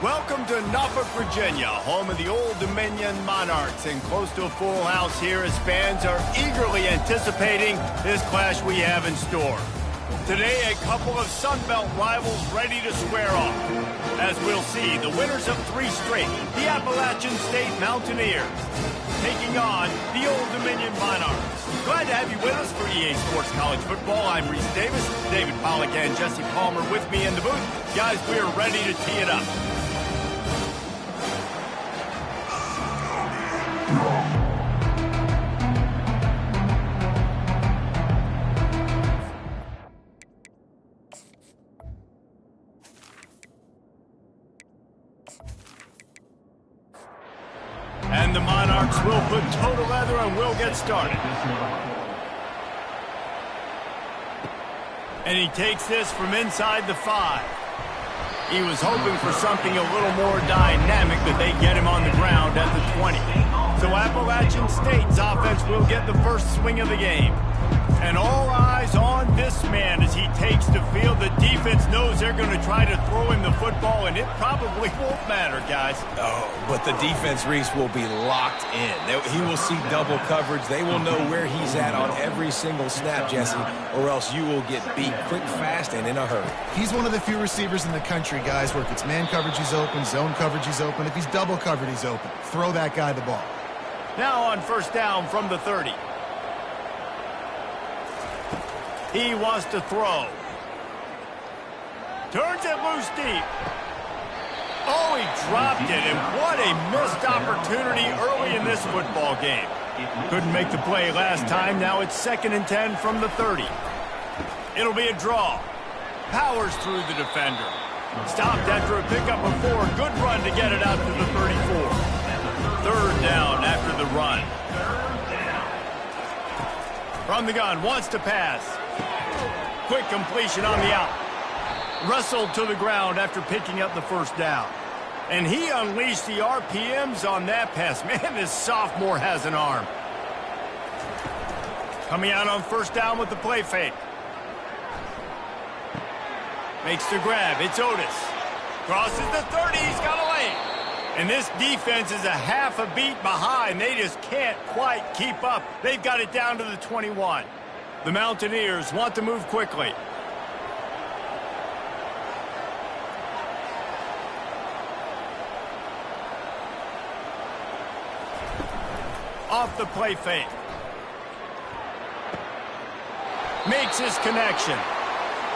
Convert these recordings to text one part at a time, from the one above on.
Welcome to Norfolk, Virginia, home of the Old Dominion Monarchs, and close to a full house here as fans are eagerly anticipating this clash we have in store. Today, a couple of Sun Belt rivals ready to square off. As we'll see, the winners of 3 straight, the Appalachian State Mountaineers, taking on the Old Dominion Monarchs. Glad to have you with us for EA Sports College Football. I'm Reese Davis, David Pollack and Jesse Palmer with me in the booth. Guys, we're ready to tee it up. And the Monarchs will put toe to leather and we'll get started. And he takes this from inside the 5. He was hoping for something a little more dynamic, but they get him on the ground at the 20. So Appalachian State's offense will get the first swing of the game. And all eyes on this man as he takes the field. The defense knows they're going to try to throw him the football, and it probably won't matter, guys. Oh, but the defense, Reese, will be locked in. He will see double coverage. They will know where he's at on every single snap, Jesse, or else you will get beat quick, fast, and in a hurry. He's one of the few receivers in the country, guys, where if it's man coverage, he's open, zone coverage, he's open. If he's double covered, he's open. Throw that guy the ball. Now on first down from the 30. He wants to throw. Turns it loose deep. Oh, he dropped it, and what a missed opportunity early in this football game. Couldn't make the play last time. Now it's 2nd and 10 from the 30. It'll be a draw. Powers through the defender. Stopped after a pickup of 4. Good run to get it out to the 34. 3rd down after the run. From the gun, wants to pass. Quick completion on the out. Wrestled to the ground after picking up the first down. And he unleashed the RPMs on that pass. Man, this sophomore has an arm. Coming out on first down with the play fake. Makes the grab. It's Otis. Crosses the 30. He's got a lane. And this defense is a half a beat behind. They just can't quite keep up. They've got it down to the 21. The Mountaineers want to move quickly. Off the play fake. Makes his connection.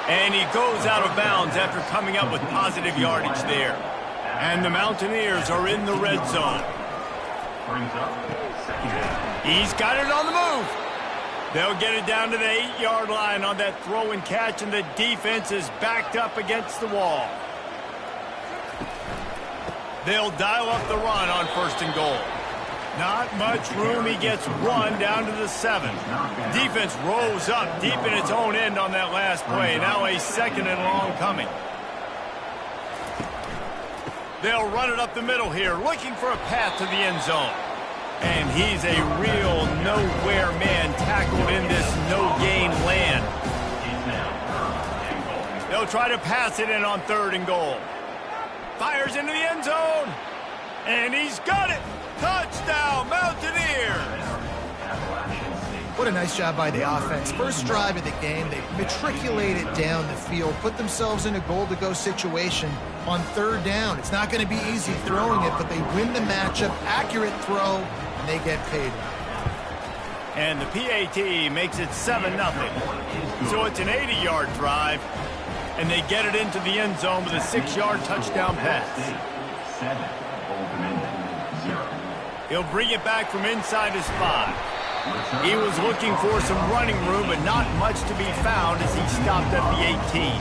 And he goes out of bounds after coming up with positive yardage there. And the Mountaineers are in the red zone. He's got it on the move. They'll get it down to the 8-yard line on that throw and catch, and the defense is backed up against the wall. They'll dial up the run on 1st and goal. Not much room. He gets 1 down to the 7. Defense rose up deep in its own end on that last play. Now a 2nd and long coming. They'll run it up the middle here, looking for a path to the end zone. And he's a real nowhere man tackled in this no-gain land. They'll try to pass it in on 3rd and goal. Fires into the end zone. And he's got it. Touchdown, Mountaineers. What a nice job by the offense. First drive of the game, they matriculated down the field, put themselves in a goal-to-go situation on 3rd down. It's not going to be easy throwing it, but they win the matchup. Accurate throw, and they get paid. And the PAT makes it 7-0. So it's an 80-yard drive, and they get it into the end zone with a 6-yard touchdown pass. He'll bring it back from inside his 5. He was looking for some running room, but not much to be found as he stopped at the 18.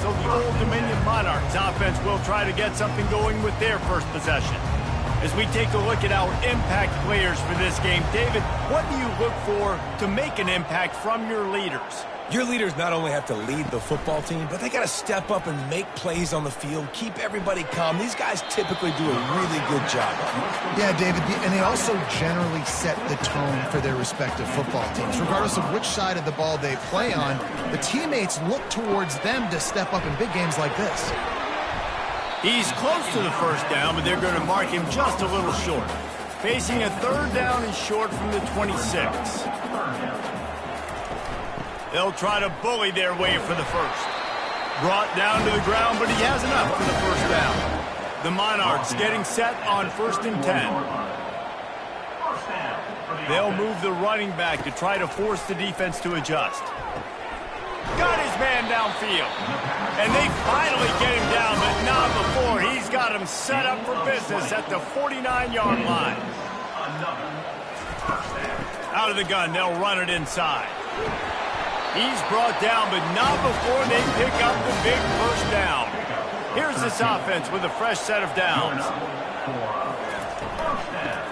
So the Old Dominion Monarchs offense will try to get something going with their first possession. As we take a look at our impact players for this game, David, what do you look for to make an impact from your leaders? Your leaders not only have to lead the football team, but they got to step up and make plays on the field, keep everybody calm. These guys typically do a really good job. Yeah, David, and they also generally set the tone for their respective football teams. Regardless of which side of the ball they play on, the teammates look towards them to step up in big games like this. He's close to the first down, but they're going to mark him just a little short. Facing a third down and short from the 26. They'll try to bully their way for the first. Brought down to the ground, but he has enough for the first down. The Monarchs getting set on 1st and 10. They'll move the running back to try to force the defense to adjust. Got his man downfield. And they finally get him down, but not before. He's got him set up for business at the 49-yard line. Out of the gun, they'll run it inside. He's brought down, but not before they pick up the big first down. Here's this offense with a fresh set of downs.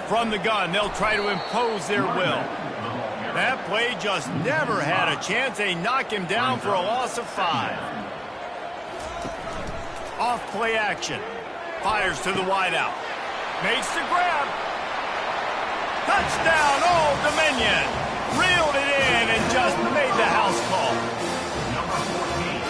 From the gun, they'll try to impose their will. That play just never had a chance. They knock him down for a loss of 5. Off play action. Fires to the wideout. Makes the grab. Touchdown, Old Dominion. Reeled it in and just made the house call.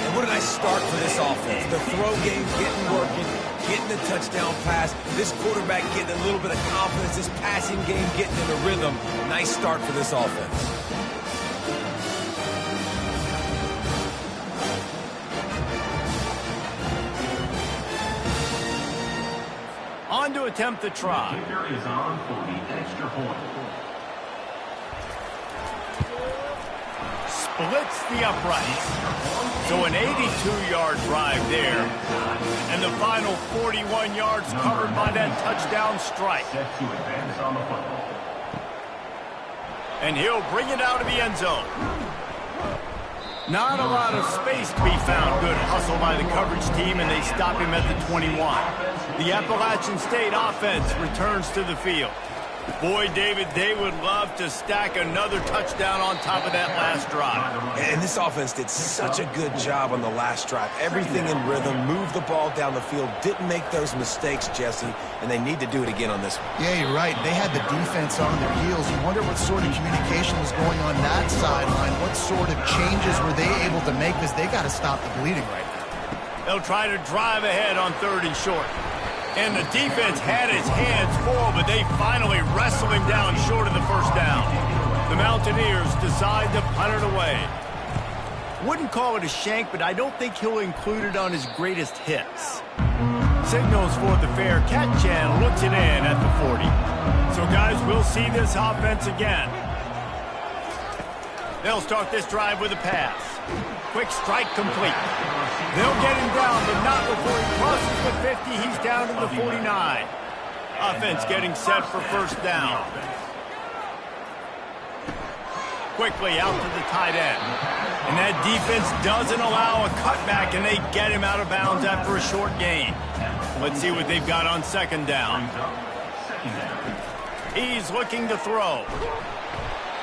And what a nice start for this offense. The throw game's getting working, getting the touchdown pass. This quarterback getting a little bit of confidence. This passing game getting in the rhythm. Nice start for this offense. On to attempt the try. Kicker is on for the extra point. Splits the uprights. So an 82-yard drive there. And the final 41 yards covered by that touchdown strike. Set to advance on the football. And he'll bring it out of the end zone. Not a lot of space to be found. Good hustle by the coverage team, and they stop him at the 21. The Appalachian State offense returns to the field. Boy, David, they would love to stack another touchdown on top of that last drive. And this offense did such a good job on the last drive. Everything in rhythm, moved the ball down the field, didn't make those mistakes, Jesse, and they need to do it again on this one. Yeah, you're right. They had the defense on their heels. You wonder what sort of communication was going on that sideline. What sort of changes were they able to make? Because they got to stop the bleeding right now. They'll try to drive ahead on 3rd and short. And the defense had its hands full, but they finally wrestle him down short of the first down. The Mountaineers decide to punt it away. Wouldn't call it a shank, but I don't think he'll include it on his greatest hits. Signals for the fair catch and looks it in at the 40. So, guys, we'll see this offense again. They'll start this drive with a pass. Quick strike complete. They'll get him down, but not before he crosses the 50. He's down to the 49. Offense getting set for first down. Quickly out to the tight end. And that defense doesn't allow a cutback, and they get him out of bounds after a short gain. Let's see what they've got on 2nd down. He's looking to throw.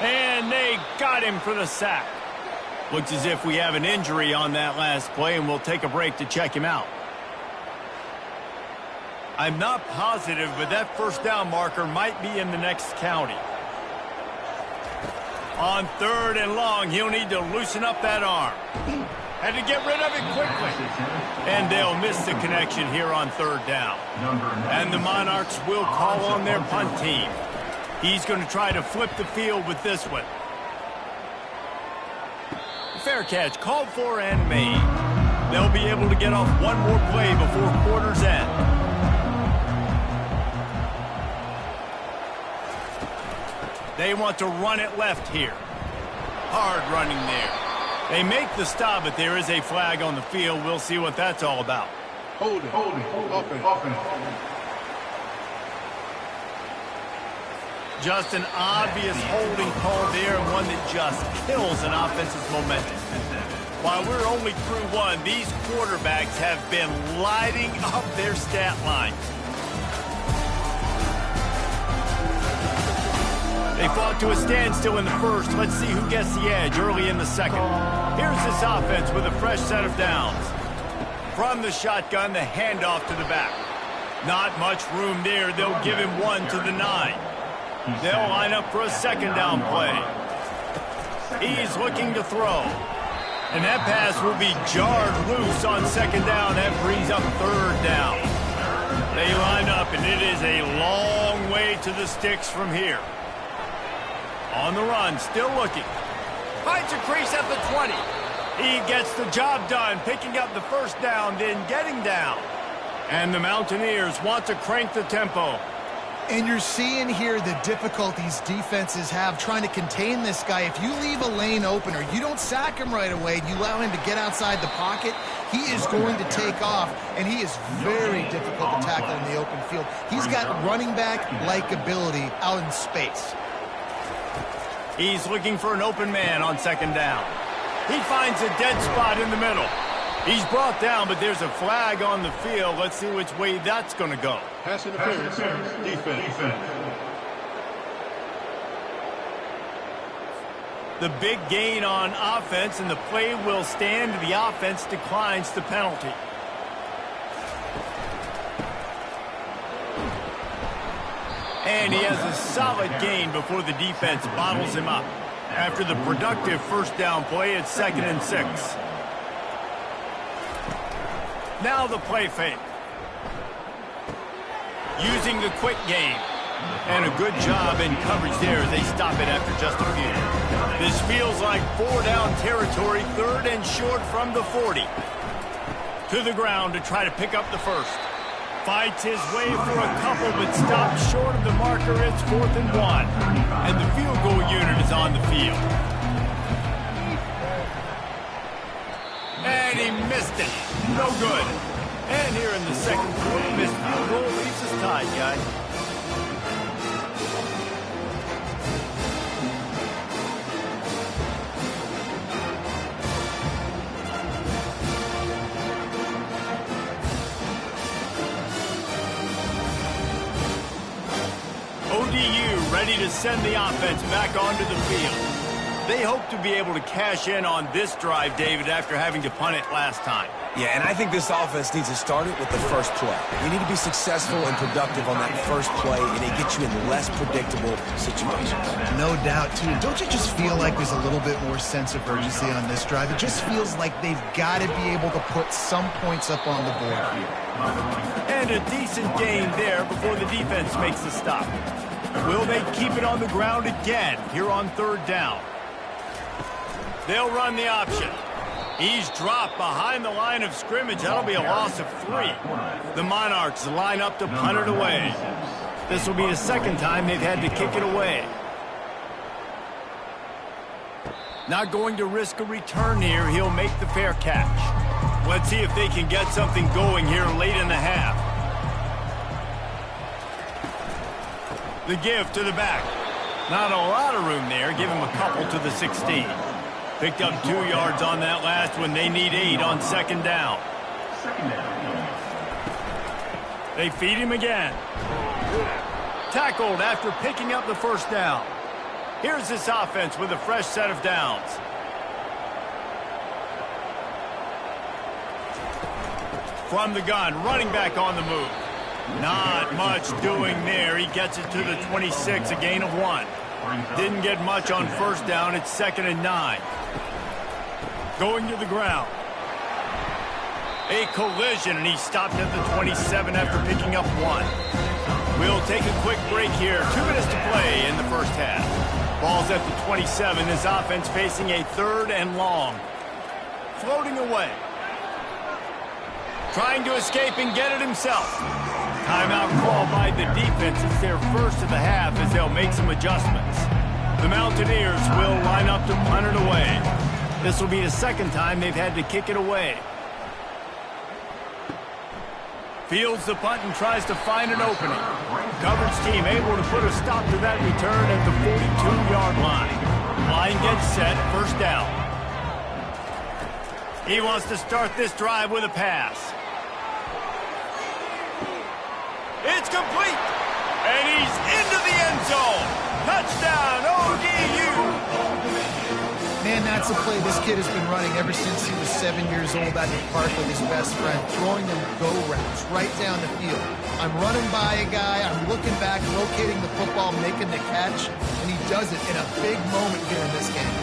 And they got him for the sack. Looks as if we have an injury on that last play, and we'll take a break to check him out. I'm not positive, but that first down marker might be in the next county. On 3rd and long, he'll need to loosen up that arm. Had to get rid of it quickly. And they'll miss the connection here on 3rd down. And the Monarchs will call on their punt team. He's going to try to flip the field with this one. Fair catch called for and made. They'll be able to get off one more play before quarter's end. They want to run it left here. Hard running there. They make the stop, but there is a flag on the field. We'll see what that's all about. Holding. Offense. Just an obvious holding call there, and one that just kills an offense's momentum. While we're only through one, these quarterbacks have been lighting up their stat lines. They fought to a standstill in the first. Let's see who gets the edge early in the second. Here's this offense with a fresh set of downs. From the shotgun, the handoff to the back. Not much room there. They'll give him one to the 9. They'll line up for a 2nd down play. He's looking to throw. And that pass will be jarred loose on second down. That brings up third down. They line up, and it is a long way to the sticks from here. On the run, still looking. Finds a crease at the 20. He gets the job done, picking up the first down, then getting down. And the Mountaineers want to crank the tempo. And you're seeing here the difficulties defenses have trying to contain this guy. If you leave a lane open or you don't sack him right away, you allow him to get outside the pocket, he is going to take off, and he is very difficult to tackle in the open field. He's got running back-like ability out in space. He's looking for an open man on second down. He finds a dead spot in the middle. He's brought down, but there's a flag on the field. Let's see which way that's going to go. Pass interference. Defense. The big gain on offense, and the play will stand. The offense declines the penalty. And he has a solid gain before the defense bottles him up. After the productive first down play, it's 2nd and 6. Now the play fake. Using the quick game. And a good job in coverage there as they stop it after just a few. This feels like 4-down territory, 3rd and short from the 40. To the ground to try to pick up the first. Fights his way for a couple, but stops short of the marker. It's 4th and 1. And the field goal unit is on the field. And he missed it. No good. And here in the second quarter, missed field goal leaves us tied, guys. ODU ready to send the offense back onto the field. They hope to be able to cash in on this drive, David, after having to punt it last time. Yeah, and I think this offense needs to start it with the first play. You need to be successful and productive on that first play, and it gets you in less predictable situations. No doubt, too. Don't you just feel like there's a little bit more sense of urgency on this drive? It just feels like they've got to be able to put some points up on the board here. And a decent gain there before the defense makes the stop. Will they keep it on the ground again here on 3rd down? They'll run the option. He's dropped behind the line of scrimmage. That'll be a loss of 3. The Monarchs line up to punt it away. This will be the second time they've had to kick it away. Not going to risk a return here. He'll make the fair catch. Let's see if they can get something going here late in the half. The give to the back. Not a lot of room there. Give him a couple to the 16. Picked up 2 yards on that last one. They need 8 on second down. They feed him again. Tackled after picking up the first down. Here's this offense with a fresh set of downs. From the gun, running back on the move. Not much doing there. He gets it to the 26, a gain of 1. Didn't get much on first down. It's 2nd and 9. Going to the ground. A collision, and he stopped at the 27 after picking up 1. We'll take a quick break here. 2 minutes to play in the first half. Ball's at the 27. This offense facing a 3rd and long. Floating away. Trying to escape and get it himself. Timeout call by the defense. It's their first of the half as they'll make some adjustments. The Mountaineers will line up to punt it away. This will be the second time they've had to kick it away. Fields the punt and tries to find an opening. Coverage team able to put a stop to that return at the 42-yard line. Line gets set, first down. He wants to start this drive with a pass. It's complete, and he's into the end zone. Touchdown, ODU. Man, that's a play this kid has been running ever since he was 7 years old at the park with his best friend, throwing them go routes right down the field. I'm running by a guy, I'm looking back, locating the football, making the catch, and he does it in a big moment here in this game.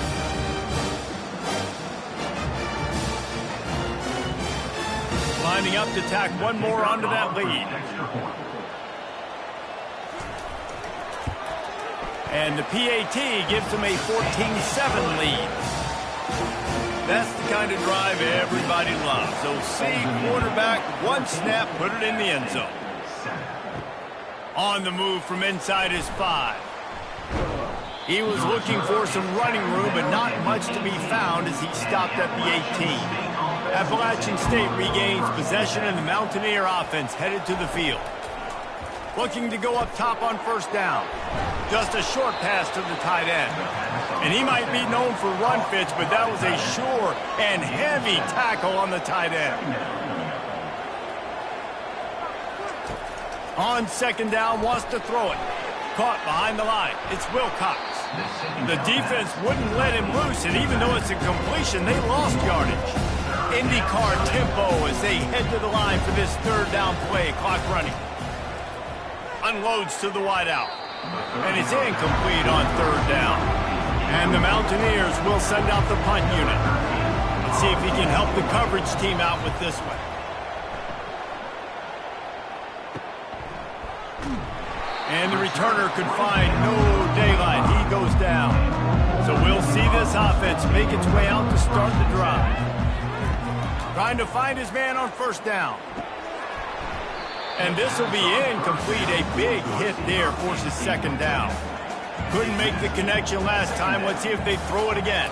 lining up to tack one more onto that lead. And the PAT gives them a 14-7 lead. That's the kind of drive everybody loves. So see quarterback, one snap, put it in the end zone. On the move from inside his 5. He was looking for some running room, but not much to be found as he stopped at the 18. Appalachian State regains possession, and the Mountaineer offense headed to the field. Looking to go up top on first down. Just a short pass to the tight end. And he might be known for run fits, but that was a sure and heavy tackle on the tight end. On second down, wants to throw it. Caught behind the line. It's Wilcox. The defense wouldn't let him loose, and even though it's a completion, they lost yardage. IndyCar tempo as they head to the line for this third down play. Clock running. Unloads to the wideout. And it's incomplete on third down. And the Mountaineers will send out the punt unit. Let's see if he can help the coverage team out with this one. And the returner could find no daylight. He goes down. So we'll see this offense make its way out to start the drive. Trying to find his man on first down. And this will be incomplete. A big hit there forces second down. Couldn't make the connection last time. Let's see if they throw it again.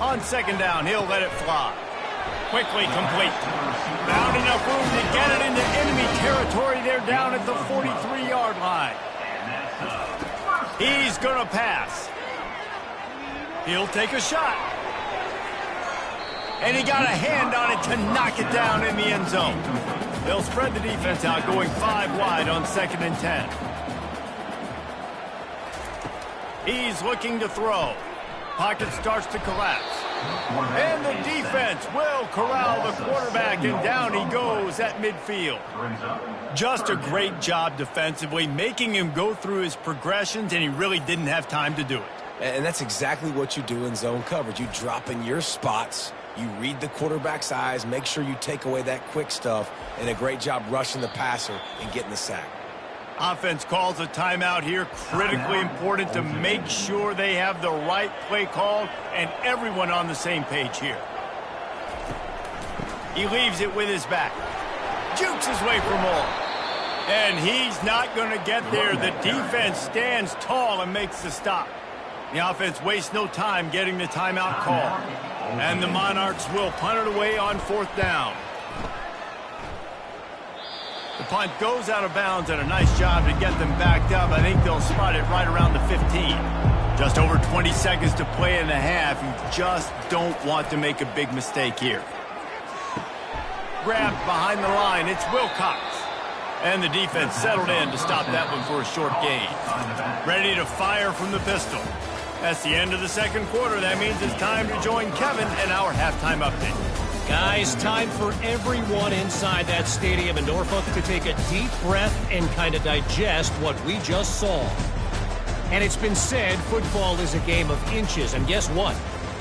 On second down, he'll let it fly. Quickly complete. Found enough room to get it into enemy territory. They're down at the 43-yard line. He's going to pass. He'll take a shot. And he got a hand on it to knock it down in the end zone. They'll spread the defense out, going 5 wide on 2nd and 10. He's looking to throw. Pocket starts to collapse. And the defense will corral the quarterback, and down he goes at midfield. Just a great job defensively, making him go through his progressions, and he really didn't have time to do it. And that's exactly what you do in zone coverage. You drop in your spots, you read the quarterback's eyes, make sure you take away that quick stuff, and a great job rushing the passer and getting the sack. Offense calls a timeout here. Critically important to make sure they have the right play call and everyone on the same page here. He leaves it with his back. Jukes his way for more. And he's not going to get there. The defense stands tall and makes the stop. The offense wastes no time getting the timeout call. And the Monarchs will punt it away on 4th down. The punt goes out of bounds, and a nice job to get them backed up. I think they'll spot it right around the 15. Just over 20 seconds to play in the half. You just don't want to make a big mistake here. Grabbed behind the line. It's Wilcox. And the defense settled in to stop that one for a short gain. Ready to fire from the pistol. That's the end of the second quarter. That means it's time to join Kevin and our halftime update. Guys, time for everyone inside that stadium in Norfolk to take a deep breath and kind of digest what we just saw. And it's been said football is a game of inches, and guess what?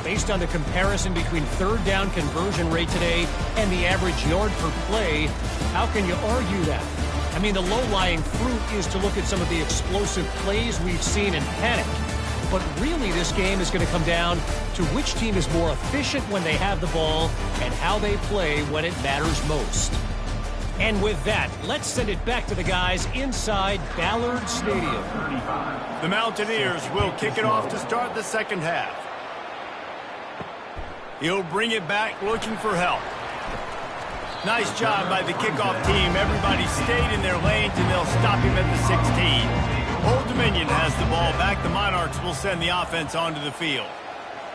Based on the comparison between third down conversion rate today and the average yard per play, how can you argue that? I mean, the low-lying fruit is to look at some of the explosive plays we've seen and panic. But really, this game is going to come down to which team is more efficient when they have the ball and how they play when it matters most. And with that, let's send it back to the guys inside Ballard Stadium. The Mountaineers will kick it off to start the second half. He'll bring it back looking for help. Nice job by the kickoff team. Everybody stayed in their lanes, and they'll stop him at the 16. Old Dominion has the ball back. The Monarchs will send the offense onto the field.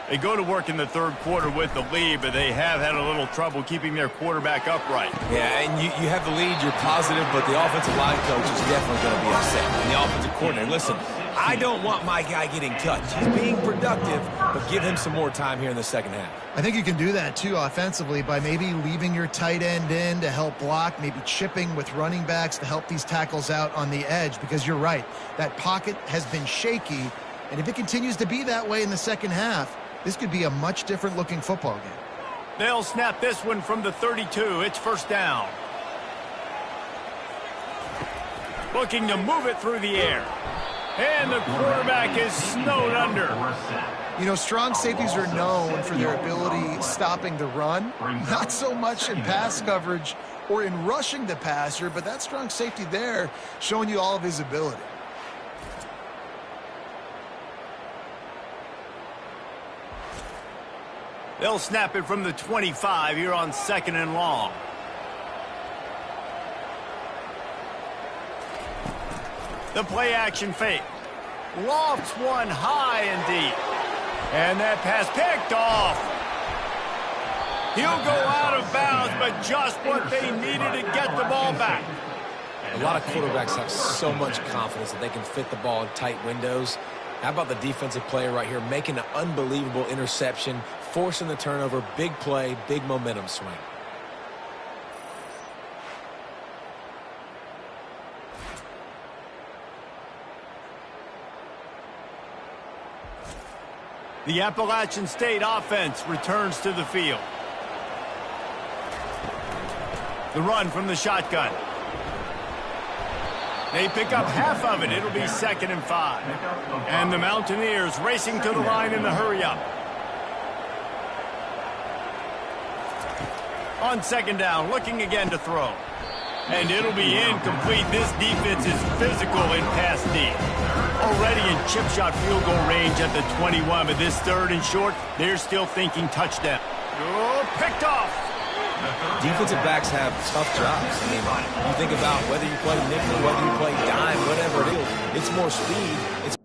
They go to work in the third quarter with the lead, but they have had a little trouble keeping their quarterback upright. Yeah, and you have the lead, you're positive, but the offensive line coach is definitely going to be upset. And the offensive coordinator, listen, I don't want my guy getting touched. He's being productive, but give him some more time here in the second half. I think you can do that, too, offensively, by maybe leaving your tight end in to help block, maybe chipping with running backs to help these tackles out on the edge, because you're right. That pocket has been shaky, and if it continues to be that way in the second half, this could be a much different-looking football game. They'll snap this one from the 32. It's first down. Looking to move it through the air. And the quarterback is snowed under. You know, strong safeties are known for their ability stopping the run. Not so much in pass coverage or in rushing the passer, but that strong safety there showing you all of his ability. They'll snap it from the 25 here on 2nd and long. The play action fake. Lofts one high and deep. And that pass picked off. He'll go out of bounds, but just what they needed to get the ball back. A lot of quarterbacks have so much confidence that they can fit the ball in tight windows. How about the defensive player right here making an unbelievable interception, forcing the turnover, big play, big momentum swing. The Appalachian State offense returns to the field. The run from the shotgun. They pick up half of it. It'll be 2nd and 5. And the Mountaineers racing to the line in the hurry-up. On 2nd down, looking again to throw. And it'll be incomplete. This defense is physical in pass deep. Already in chip shot field goal range at the 21, but this 3rd and short, they're still thinking touchdown. Oh, picked off. Defensive backs have tough jobs. I mean, you think about whether you play nickel, whether you play dime, whatever it is, it's more speed. It's